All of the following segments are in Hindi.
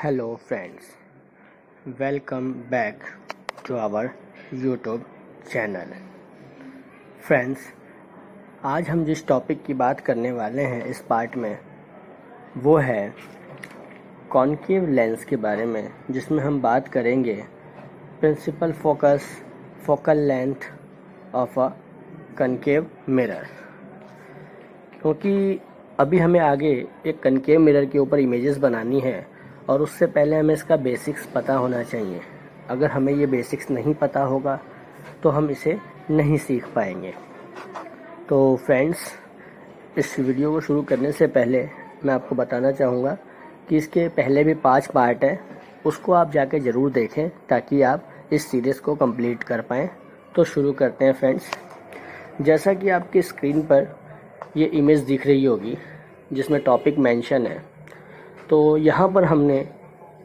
Hello friends, welcome back to our YouTube channel. Friends, आज हम जिस टॉपिक की बात करने वाले हैं इस पार्ट में वो है कॉनकेव लेंस के बारे में, जिसमें हम बात करेंगे principal focus, focal length of a concave mirror. क्योंकि अभी हमें आगे एक कॉनकेव मिरर के ऊपर इमेजेस बनानी है और उससे पहले हमें इसका बेसिक्स पता होना चाहिए। अगर हमें ये बेसिक्स नहीं पता होगा तो हम इसे नहीं सीख पाएंगे। तो फ्रेंड्स, इस वीडियो को शुरू करने से पहले मैं आपको बताना चाहूँगा कि इसके पहले भी 5 पार्ट है, उसको आप जाके ज़रूर देखें ताकि आप इस सीरीज़ को कंप्लीट कर पाएँ। तो शुरू करते हैं फ्रेंड्स। जैसा कि आपकी स्क्रीन पर ये इमेज दिख रही होगी जिसमें टॉपिक मेंशन है, तो यहाँ पर हमने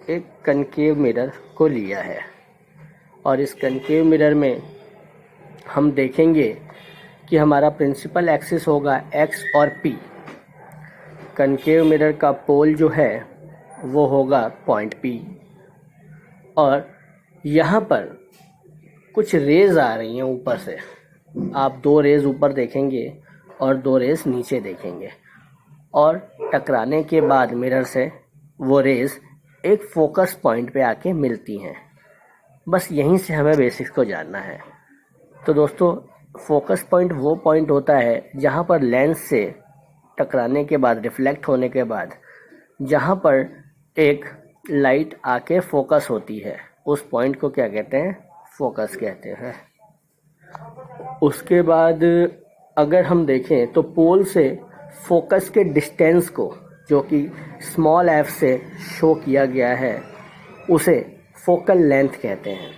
एक कॉनकेव मिरर को लिया है और इस कॉनकेव मिरर में हम देखेंगे कि हमारा प्रिंसिपल एक्सिस होगा एक्स और पी। कॉनकेव मिरर का पोल जो है वो होगा पॉइंट पी और यहाँ पर कुछ रेज आ रही हैं ऊपर से। आप 2 रेज ऊपर देखेंगे और 2 रेज नीचे देखेंगे और टकराने के बाद मिरर से वो रेज एक फोकस पॉइंट पे आके मिलती हैं। बस यहीं से हमें बेसिक्स को जानना है। तो दोस्तों, फोकस पॉइंट वो पॉइंट होता है जहाँ पर लेंस से टकराने के बाद, रिफ्लेक्ट होने के बाद, जहाँ पर एक लाइट आके फोकस होती है, उस पॉइंट को क्या कहते हैं? फोकस कहते हैं। उसके बाद अगर हम देखें तो पोल से फोकस के डिस्टेंस को, जो कि स्मॉल एफ से शो किया गया है, उसे फोकल लेंथ कहते हैं।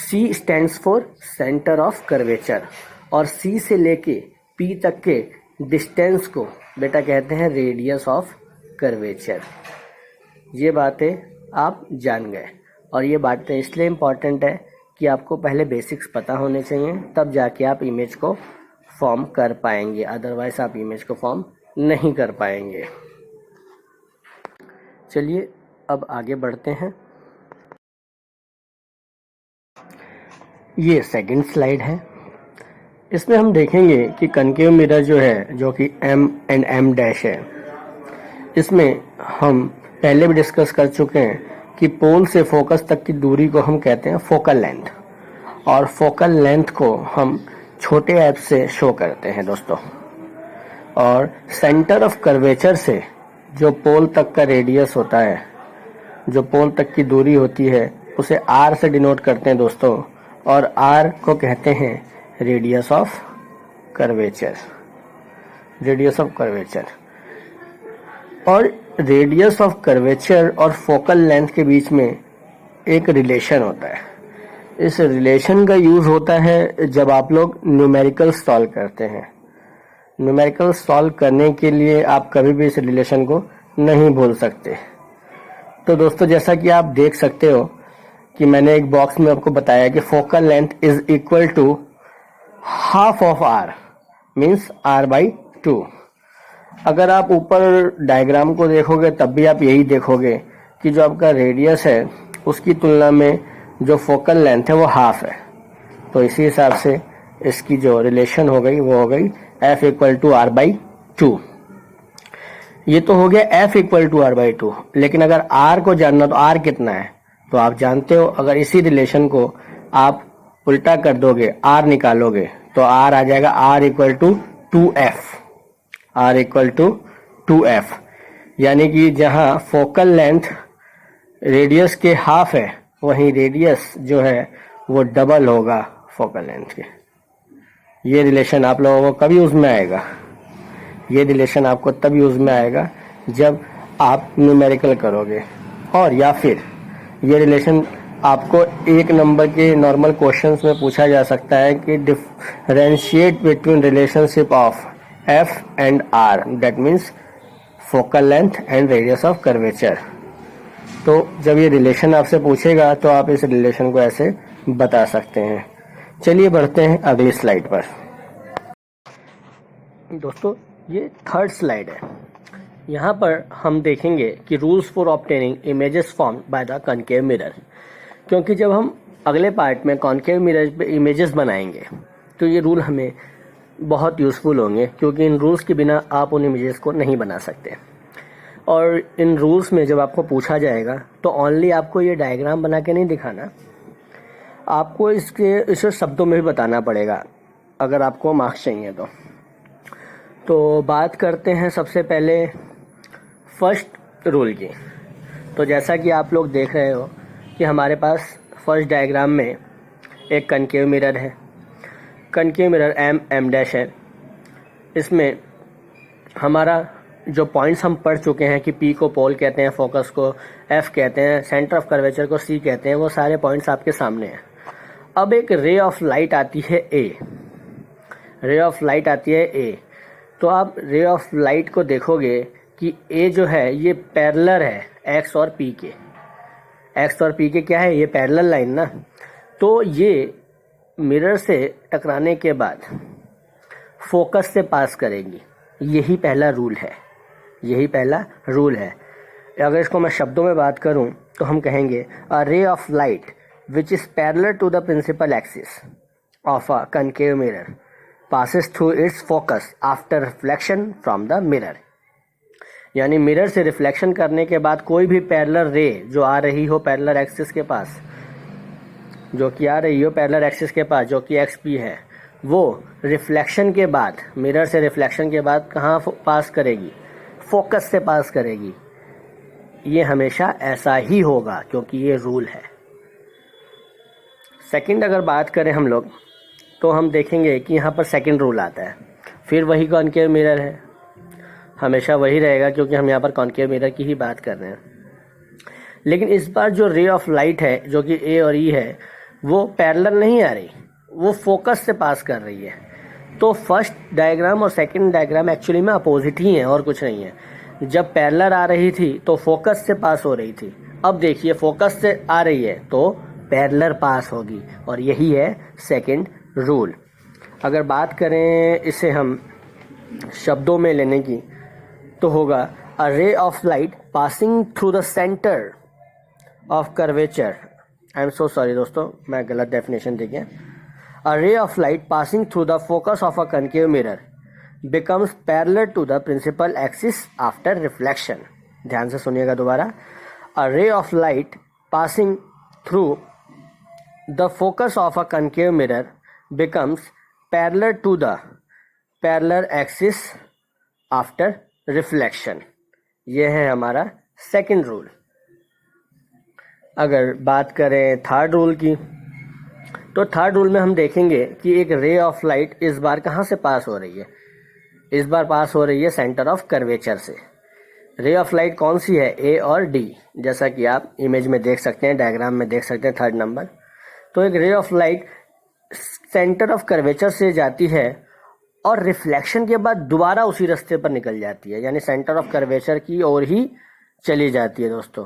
C stands for centre of curvature और C से लेके P तक के डिस्टेंस को बेटा कहते हैं रेडियस ऑफ कर्वेचर। ये बातें आप जान गए और ये बातें इसलिए इम्पॉर्टेंट है कि आपको पहले बेसिक्स पता होने चाहिए, तब जाके आप इमेज को फॉर्म कर पाएंगे। अदरवाइज आप इमेज को फॉर्म नहीं कर पाएंगे। चलिए अब आगे बढ़ते हैं। ये सेकंड स्लाइड है। इसमें हम देखेंगे कि कॉनकेव मिरर जो है, जो कि M एंड M' है, इसमें हम पहले भी डिस्कस कर चुके हैं कि पोल से फोकस तक की दूरी को हम कहते हैं फोकल लेंथ, और फोकल लेंथ को हम छोटे एफ से शो करते हैं दोस्तों। और सेंटर ऑफ कर्वेचर से जो पोल तक का रेडियस होता है, जो पोल तक की दूरी होती है, उसे R से डिनोट करते हैं दोस्तों, और R को कहते हैं radius of curvature. Radius of curvature और रेडियस ऑफ कर्वेचर और फोकल लेंथ के बीच में एक रिलेशन होता है। इस रिलेशन का यूज होता है जब आप लोग न्यूमेरिकल सॉल्व करते हैं। न्यूमेरिकल सॉल्व करने के लिए आप कभी भी इस रिलेशन को नहीं भूल सकते। तो दोस्तों, जैसा कि आप देख सकते हो कि मैंने एक बॉक्स में आपको बताया कि focal length is equal to half of R, means R/2। अगर आप ऊपर डायग्राम को देखोगे तब भी आप यही देखोगे कि जो आपका रेडियस है उसकी तुलना में जो फोकल लेंथ है वो हाफ है। तो इसी हिसाब से इसकी जो रिलेशन हो गई वो हो गई F = R/2। ये तो हो गया F = R/2। लेकिन अगर R को जानना तो R कितना है तो आप जानते हो। अगर इसी रिलेशन को आप उल्टा कर दोगे, R निकालोगे, तो R आ जाएगा R = 2F। R = 2F, यानी कि जहां फोकल लेंथ रेडियस के हाफ है, वहीं रेडियस जो है वो डबल होगा फोकल लेंथ के। ये रिलेशन आप लोगों को कब यूज में आएगा? ये रिलेशन आपको तब यूज में आएगा जब आप न्यूमेरिकल करोगे, और या फिर ये रिलेशन आपको 1 नंबर के नॉर्मल क्वेश्चंस में पूछा जा सकता है कि differentiate between relationship of F and R, that means focal length and radius of curvature. तो जब ये रिलेशन आपसे पूछेगा तो आप इस रिलेशन को ऐसे बता सकते हैं। चलिए बढ़ते हैं अगली स्लाइड पर। दोस्तों, ये थर्ड स्लाइड है। यहाँ पर हम देखेंगे कि rules for obtaining images formed by the concave mirror, क्योंकि जब हम अगले पार्ट में कॉनकेव मिरर पे इमेजेस बनाएंगे तो ये रूल हमें बहुत यूज़फुल होंगे, क्योंकि इन रूल्स के बिना आप उन इमेजेस को नहीं बना सकते। और इन रूल्स में जब आपको पूछा जाएगा तो ओनली आपको ये डायग्राम बना के नहीं दिखाना, आपको इसे शब्दों में भी बताना पड़ेगा अगर आपको मार्क्स चाहिए तो बात करते हैं सबसे पहले फर्स्ट रूल की। तो जैसा कि आप लोग देख रहे हो कि हमारे पास फर्स्ट डायग्राम में एक कनकेव मिरर है। कनकेव मिरर एम डैश है। इसमें हमारा जो पॉइंट्स हम पढ़ चुके हैं कि पी को पोल कहते हैं, फोकस को एफ कहते हैं, सेंटर ऑफ कर्वेचर को सी कहते हैं, वो सारे पॉइंट्स आपके सामने हैं। अब एक रे ऑफ लाइट आती है ए, रे ऑफ लाइट आती है ए। तो आप रे ऑफ लाइट को देखोगे कि ए जो है ये पैरेलल है एक्स और पी के। एक्स और पी के क्या है, ये पैरेलल लाइन ना। तो ये मिरर से टकराने के बाद फोकस से पास करेगी। यही पहला रूल है, यही पहला रूल है। अगर इसको मैं शब्दों में बात करूं तो हम कहेंगे a ray of light which is parallel to the principal axis of a concave mirror passes through its focus after reflection from the mirror। यानी मिरर से रिफ्लेक्शन करने के बाद कोई भी पैरेलल रे जो आ रही हो पैरेलल एक्सिस के पास, जो कि आ रही हो पैरेलल एक्सिस के पास, जो कि एक्स पी है, वो रिफ्लेक्शन के बाद, मिरर से रिफ्लेक्शन के बाद कहाँ पास करेगी, फोकस से पास करेगी। ये हमेशा ऐसा ही होगा क्योंकि ये रूल है। सेकंड अगर बात करें हम लोग तो हम देखेंगे कि यहाँ पर सेकंड रूल आता है। फिर वही कॉनकेव मिरर है, हमेशा वही रहेगा क्योंकि हम यहाँ पर कॉनकेव मिरर की ही बात कर रहे हैं। लेकिन इस बार जो रे ऑफ लाइट है जो कि ए और ई है वो पैरेलल नहीं आ रही, वो फोकस से पास कर रही है। तो फर्स्ट डायग्राम और सेकंड डायग्राम एक्चुअली में अपोजिट ही हैं और कुछ नहीं है। जब पैरेलल आ रही थी तो फोकस से पास हो रही थी, अब देखिए फोकस से आ रही है तो पैरेलल पास होगी, और यही है सेकंड रूल। अगर बात करें इसे हम शब्दों में लेने की तो होगा a ray of light passing through the centre of curvature. I am so sorry दोस्तों, मैं गलत डेफिनेशन दे गया। A ray of light passing through the focus of a concave mirror becomes parallel to the principal axis after reflection. ध्यान से सुनिएगा दोबारा। A ray of light passing through the focus of a concave mirror becomes parallel to the parallel axis after reflection। ये है हमारा सेकंड रूल। अगर बात करें थर्ड रूल की तो थर्ड रूल में हम देखेंगे कि एक रे ऑफ लाइट इस बार कहाँ से पास हो रही है, इस बार पास हो रही है सेंटर ऑफ कर्वेचर से। रे ऑफ लाइट कौन सी है, ए और डी, जैसा कि आप इमेज में देख सकते हैं, डायग्राम में देख सकते हैं थर्ड नंबर। तो एक रे of light centre of curvature से जाती है और रिफ्लेक्शन के बाद दोबारा उसी रास्ते पर निकल जाती है, यानी सेंटर ऑफ कर्वेचर की ओर ही चली जाती है दोस्तों।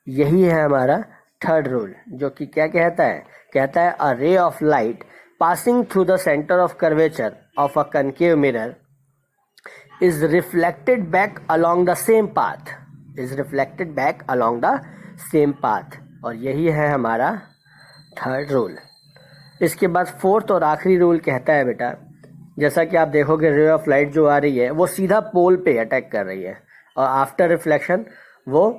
यही है हमारा थर्ड रूल, जो कि क्या कहता है, कहता है a ray of light passing through the centre of curvature of a concave mirror is reflected back along the same path, is reflected back along the same path. और यही है हमारा थर्ड रूल। इसके बाद फोर्थ और आखिरी रूल कहता है बेटा, जैसा कि आप देखोगे रे ऑफ लाइट जो आ रही है वो सीधा पोल पे अटैक कर रही है और आफ्टर रिफ्लेक्शन वो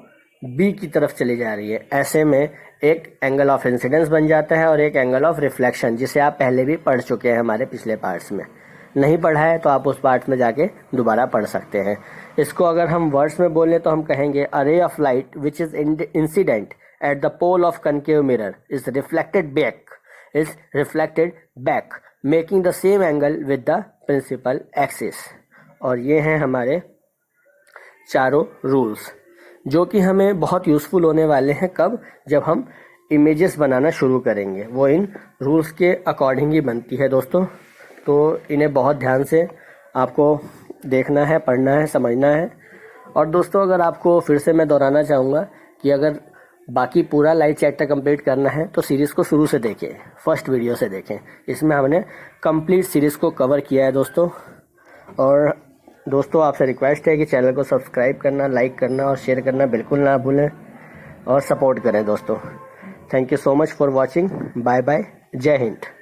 बी की तरफ चली जा रही है। ऐसे में एक एंगल ऑफ इंसिडेंस बन जाता है और एक एंगल ऑफ रिफ्लेक्शन, जिसे आप पहले भी पढ़ चुके हैं हमारे पिछले पार्ट्स में। नहीं पढ़ा है तो आप उस पार्ट में जाके दोबारा पढ़ सकते हैं। इसको अगर हम वर्ड्स में बोलें तो हम कहेंगे a ray of light which is incident at the pole of concave mirror is reflected back making the same angle with the principal axis. और ये हैं हमारे चारों रूल्स, जो कि हमें बहुत यूज़फुल होने वाले हैं। कब, जब हम इमेजेस बनाना शुरू करेंगे, वो इन रूल्स के अकॉर्डिंग ही बनती है दोस्तों। तो इन्हें बहुत ध्यान से आपको देखना है, पढ़ना है, समझना है। और दोस्तों अगर आपको फिर से मैं दोहराना चाहूँगा कि अगर बाकी पूरा लाइट चैप्टर कंप्लीट करना है तो सीरीज़ को शुरू से देखें, फर्स्ट वीडियो से देखें। इसमें हमने कंप्लीट सीरीज़ को कवर किया है दोस्तों। और दोस्तों आपसे रिक्वेस्ट है कि चैनल को सब्सक्राइब करना, लाइक करना और शेयर करना बिल्कुल ना भूलें और सपोर्ट करें दोस्तों। Thank you so much for watching. Bye bye. जय हिंद।